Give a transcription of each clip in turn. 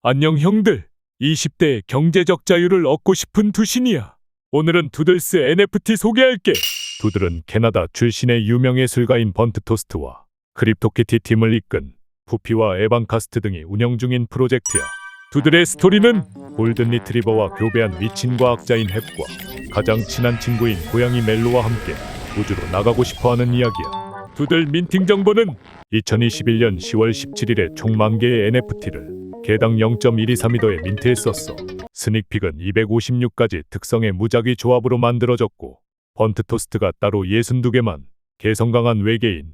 안녕 형들. 20대의 경제적 자유를 얻고 싶은 두신이야. 오늘은 두들스 NFT 소개할게. 두들은 캐나다 출신의 유명 예술가인 번트 토스트와 크립토키티 팀을 이끈 푸피와 에반카스트 등이 운영 중인 프로젝트야. 두들의 스토리는 골든 리트리버와 교배한 미친 과학자인 헵과 가장 친한 친구인 고양이 멜로와 함께 우주로 나가고 싶어하는 이야기야. 두들 민팅 정보는 2021년 10월 17일에 총 10,000개의 NFT를 개당 0.1232도에 민트했었어. 스닉픽은 256가지 특성의 무작위 조합으로 만들어졌고 번트 토스트가 따로 62개만 개성 강한 외계인,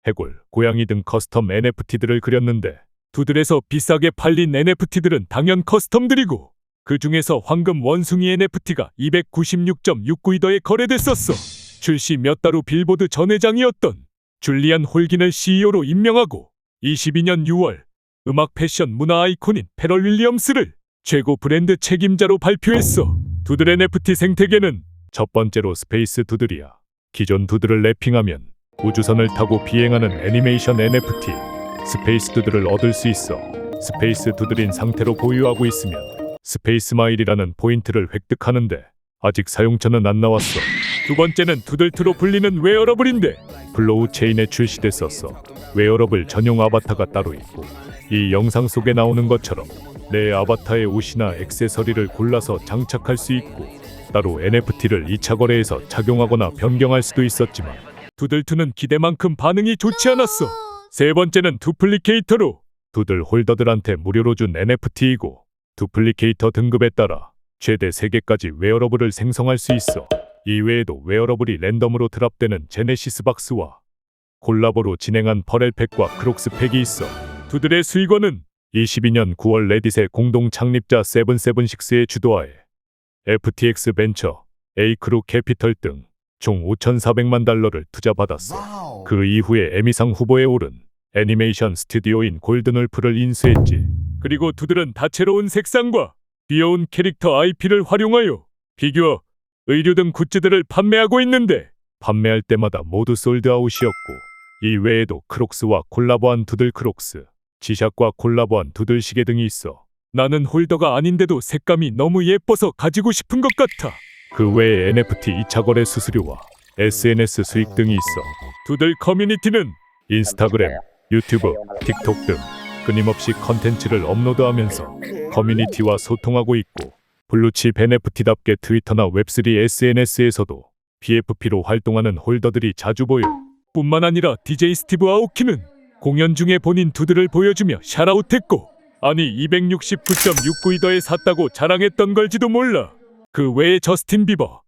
해골, 고양이 등 커스텀 NFT들을 그렸는데 두들에서 비싸게 팔린 NFT들은 당연 커스텀들이고 그 중에서 황금 원숭이 NFT가 296.692도에 거래됐었어. 출시 몇 달 후 빌보드 전 회장이었던 줄리안 홀긴을 CEO로 임명하고 22년 6월 음악 패션 문화 아이콘인 페럴 윌리엄스를 최고 브랜드 책임자로 발표했어. 두들 NFT 생태계는 첫 번째로 스페이스 두들이야. 기존 두들을 랩핑하면 우주선을 타고 비행하는 애니메이션 NFT 스페이스 두들을 얻을 수 있어. 스페이스 두들인 상태로 보유하고 있으면 스페이스 마일이라는 포인트를 획득하는데 아직 사용처는 안 나왔어. 두 번째는 두들트로 불리는 웨어러블인데 블로우 체인에 출시됐었어. 웨어러블 전용 아바타가 따로 있고 이 영상 속에 나오는 것처럼 내 아바타의 옷이나 액세서리를 골라서 장착할 수 있고 따로 NFT를 2차 거래에서 착용하거나 변경할 수도 있었지만 두들투는 기대만큼 반응이 좋지 않았어. 세 번째는 두플리케이터로 두들 홀더들한테 무료로 준 NFT이고 두플리케이터 등급에 따라 최대 3개까지 웨어러블을 생성할 수 있어. 이외에도 웨어러블이 랜덤으로 드랍되는 제네시스 박스와 콜라보로 진행한 퍼렐팩과 크록스 팩이 있어. 두들의 수익원은 22년 9월 레딧의 공동 창립자 세븐세븐식스의 주도하에 FTX 벤처, 에이크루 캐피털 등 총 5,400만 달러를 투자받았어. 그 이후에 에미상 후보에 오른 애니메이션 스튜디오인 골든울프를 인수했지. 그리고 두들은 다채로운 색상과 귀여운 캐릭터 IP를 활용하여 피규어, 의류 등 굿즈들을 판매하고 있는데 판매할 때마다 모두 솔드아웃이었고 이 외에도 크록스와 콜라보한 두들 크록스, 지샥과 콜라보한 두들 시계 등이 있어. 나는 홀더가 아닌데도 색감이 너무 예뻐서 가지고 싶은 것 같아. 그 외에 NFT 2차 거래 수수료와 SNS 수익 등이 있어. 두들 커뮤니티는 인스타그램, 유튜브, 틱톡 등 끊임없이 컨텐츠를 업로드하면서 커뮤니티와 소통하고 있고 블루칩 NFT답게 트위터나 웹3 SNS에서도 PFP로 활동하는 홀더들이 자주 보여. 뿐만 아니라 DJ 스티브 아오키는 공연 중에 본인 두들을 보여주며 샤라웃했고 아니 269.692더에 샀다고 자랑했던 걸지도 몰라. 그 외에 저스틴 비버,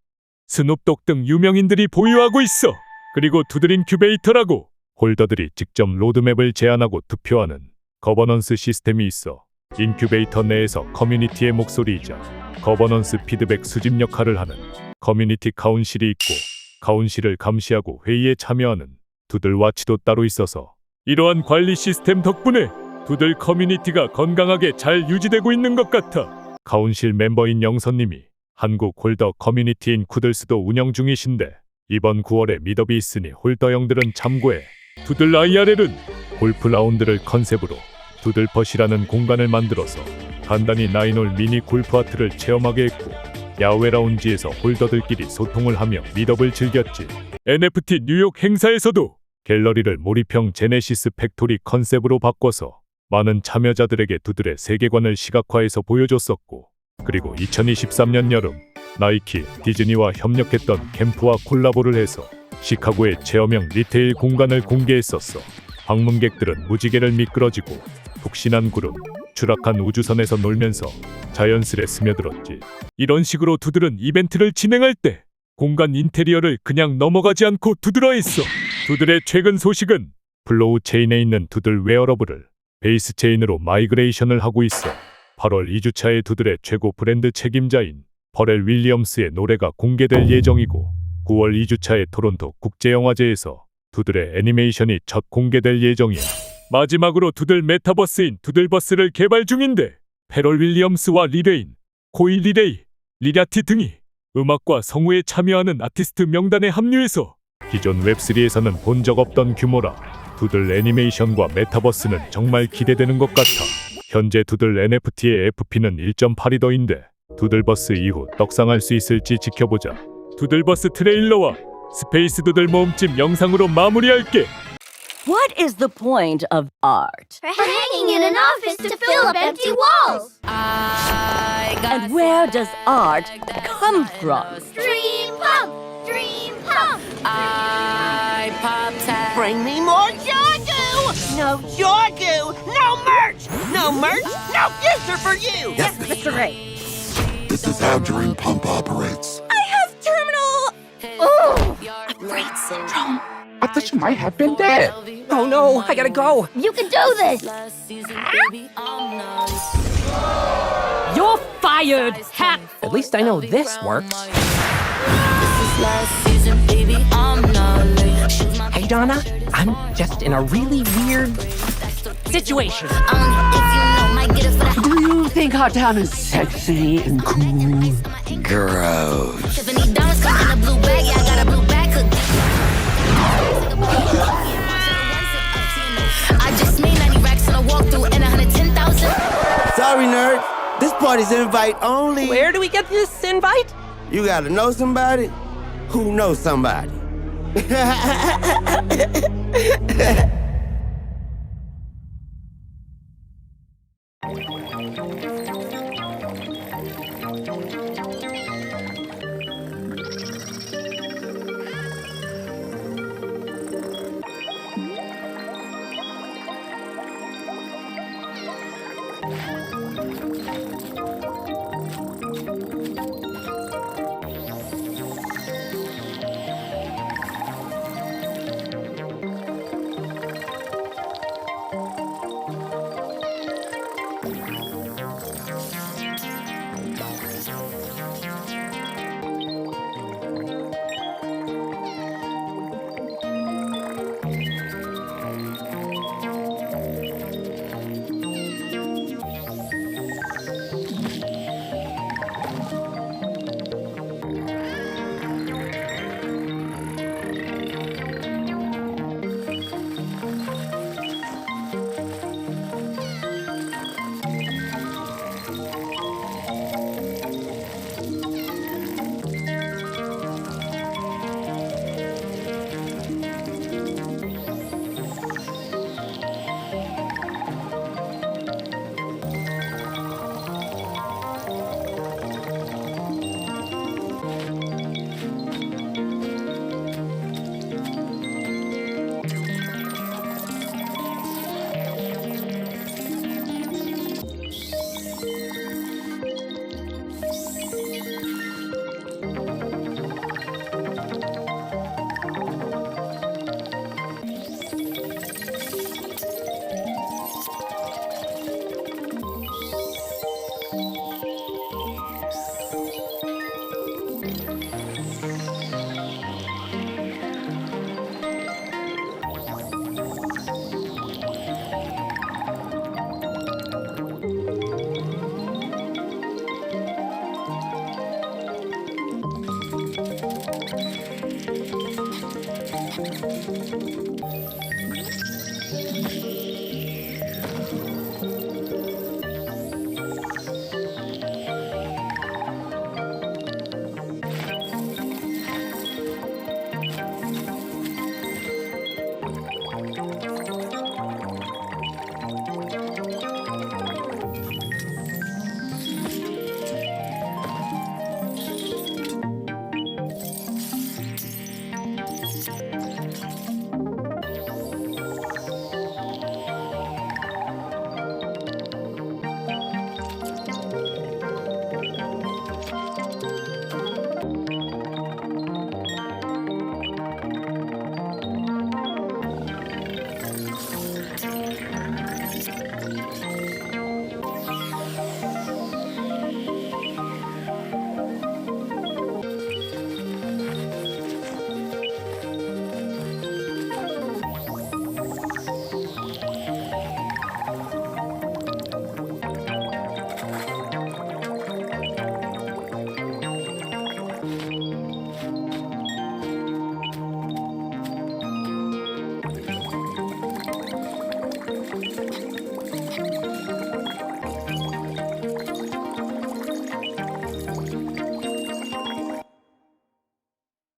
스눕독 등 유명인들이 보유하고 있어. 그리고 두들 인큐베이터라고 홀더들이 직접 로드맵을 제안하고 투표하는 거버넌스 시스템이 있어. 인큐베이터 내에서 커뮤니티의 목소리이자 거버넌스 피드백 수집 역할을 하는 커뮤니티 카운실이 있고 카운실을 감시하고 회의에 참여하는 두들 와치도 따로 있어서 이러한 관리 시스템 덕분에 두들 커뮤니티가 건강하게 잘 유지되고 있는 것 같아. 카운실 멤버인 영선님이 한국 홀더 커뮤니티인 쿠들스도 운영 중이신데 이번 9월에 미더비 있으니 홀더 형들은 참고해. 두들 IRL은 골프 라운드를 컨셉으로 두들펫이라는 공간을 만들어서 간단히 나인홀 미니 골프 아트를 체험하게 했고 야외 라운지에서 홀더들끼리 소통을 하며 미더블 즐겼지. NFT 뉴욕 행사에서도 갤러리를 몰입형 제네시스 팩토리 컨셉으로 바꿔서 많은 참여자들에게 두들의 세계관을 시각화해서 보여줬었고 그리고 2023년 여름 나이키, 디즈니와 협력했던 캠프와 콜라보를 해서 시카고의 체험형 리테일 공간을 공개했었어. 방문객들은 무지개를 미끄러지고 푹신한 구름, 추락한 우주선에서 놀면서 자연스레 스며들었지. 이런 식으로 두들은 이벤트를 진행할 때 공간 인테리어를 그냥 넘어가지 않고 두드러했어. 두들의 최근 소식은 블로우 체인에 있는 두들 웨어러블을 베이스 체인으로 마이그레이션을 하고 있어. 8월 2주차에 두들의 최고 브랜드 책임자인 퍼렐 윌리엄스의 노래가 공개될 예정이고 9월 2주차에 토론토 국제영화제에서 두들의 애니메이션이 첫 공개될 예정이야. 마지막으로 두들 메타버스인 두들버스를 개발 중인데 페럴 윌리엄스와 리레인, 코이 리레이, 리라티 등이 음악과 성우에 참여하는 아티스트 명단에 합류해서 기존 웹3에서는 본 적 없던 규모라 두들 애니메이션과 메타버스는 정말 기대되는 것 같아. 현재 두들 NFT의 FP는 1.82더인데 두들버스 이후 떡상할 수 있을지 지켜보자. 두들버스 트레일러와 스페이스 두들 모음집 영상으로 마무리할게. What is the point of art? For hanging in an office to fill up empty walls. And where does art come from? Dream pump, dream pump. Bring me more Jagu! No Jagu! No merch! No merch! No gifts are for you! Yes, Mr. Ray. This is how Dream Pump operates. I have terminal. Oh, brain syndrome. I thought you might have been dead. Oh no, I gotta go! You can do this. You're fired, Hack. At least I know this works. Hey Donna, I'm just in a really weird situation. Do you think Hot Town is sexy and cool? Gross. Sorry, nerd. This party's invite only. Where do we get this invite? You gotta know somebody who knows somebody.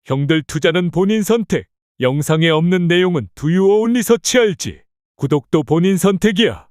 형들 투자는 본인 선택. 영상에 없는 내용은 두유 어울리 서치할지. 구독도 본인 선택이야.